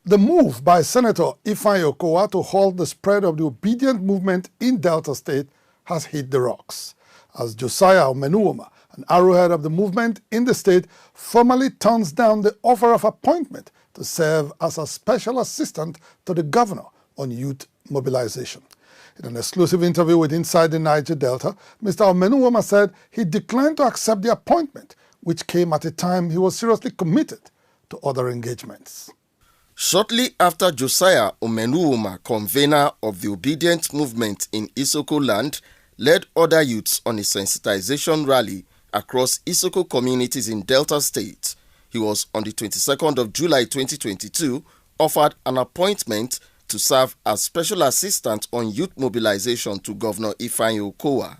The move by Senator Ifeanyi Okowa to halt the spread of the obedient movement in Delta State has hit the rocks, as Josiah Omenuoma, an arrowhead of the movement in the state, formally turns down the offer of appointment to serve as a special assistant to the governor on youth mobilization. In an exclusive interview with Inside the Niger Delta, Mr. Omenuoma said he declined to accept the appointment, which came at a time he was seriously committed to other engagements. Shortly after Josiah Omenuoma, convener of the obedient movement in Isoko land, led other youths on a sensitization rally across Isoko communities in Delta State, he was on the 22nd of July 2022 offered an appointment to serve as special assistant on youth mobilization to Governor Ifeanyi Okowa.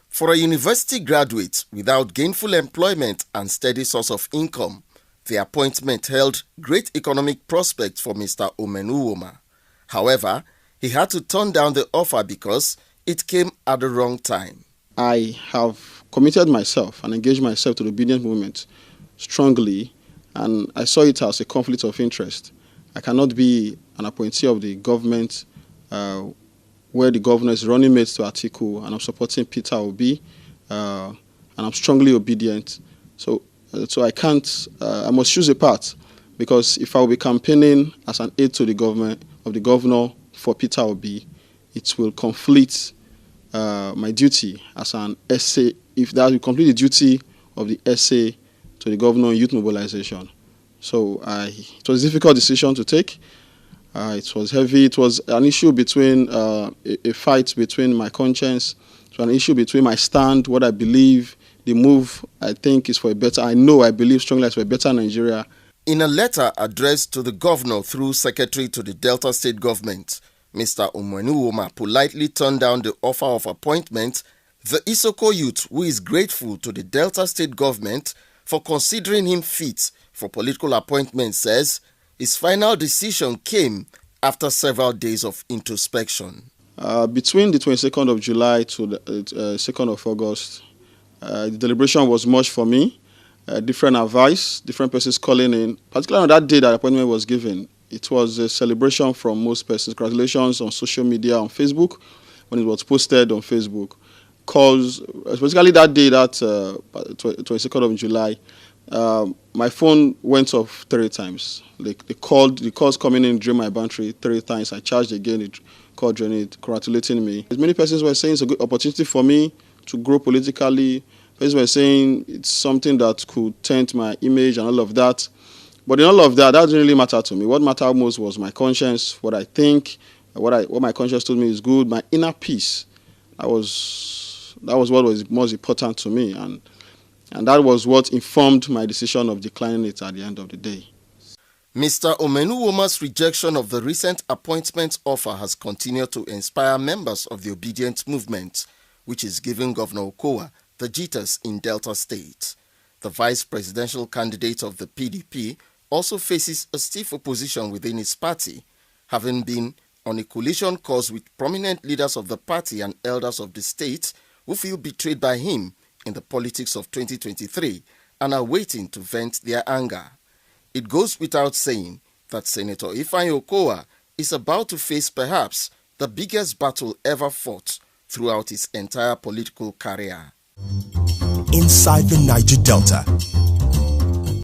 For a university graduate without gainful employment and steady source of income, the appointment held great economic prospects for Mr. Omenuoma. However, he had to turn down the offer because it came at the wrong time. I have committed myself and engaged myself to the obedient movement strongly, and I saw it as a conflict of interest. I cannot be an appointee of the government where the governor is running mates to Atiku and I'm supporting Peter Obi, and I'm strongly obedient. So I can't, I must choose a path, because if I will be campaigning as an aide to the governor for Peter Obi, it will conflict my duty as an SA, if that will complete the duty of the SA to the governor on youth mobilization. So it was a difficult decision to take. It was heavy. It was an issue between, a fight between my conscience. It was an issue between my stand, what I believe. The move, I think, is for a better, I believe strongly it's for a better Nigeria. In a letter addressed to the governor through secretary to the Delta State government, Mr. Omenuoma politely turned down the offer of appointment. The Isoko youth, who is grateful to the Delta State government for considering him fit for political appointment, says his final decision came after several days of introspection. Between the 22nd of July to the 2nd of August, the deliberation was much for me. Different advice, different persons calling in. Particularly on that day that appointment was given, it was a celebration from most persons. Congratulations on social media, on Facebook, when it was posted on Facebook. Calls, especially that day, that 22nd of July, my phone went off 3 times. The calls coming in during my boundary 3 times. I charged again, it called congratulating me. As many persons were saying it's a good opportunity for me to grow politically. Persons were saying it's something that could taint my image and all of that. But in all of that, that didn't really matter to me. What mattered most was my conscience, what I think, what my conscience told me is good, my inner peace. That was what was most important to me, and that was what informed my decision of declining it at the end of the day. Mr. Omenuoma's rejection of the recent appointment offer has continued to inspire members of the obedient movement, which is giving Governor Okowa the jitters in Delta State. The vice presidential candidate of the PDP also faces a stiff opposition within his party, having been on a collision course with prominent leaders of the party and elders of the state who feel betrayed by him in the politics of 2023 and are waiting to vent their anger. It goes without saying that Senator Ifeanyi Okowa is about to face perhaps the biggest battle ever fought throughout his entire political career. Inside the Niger Delta.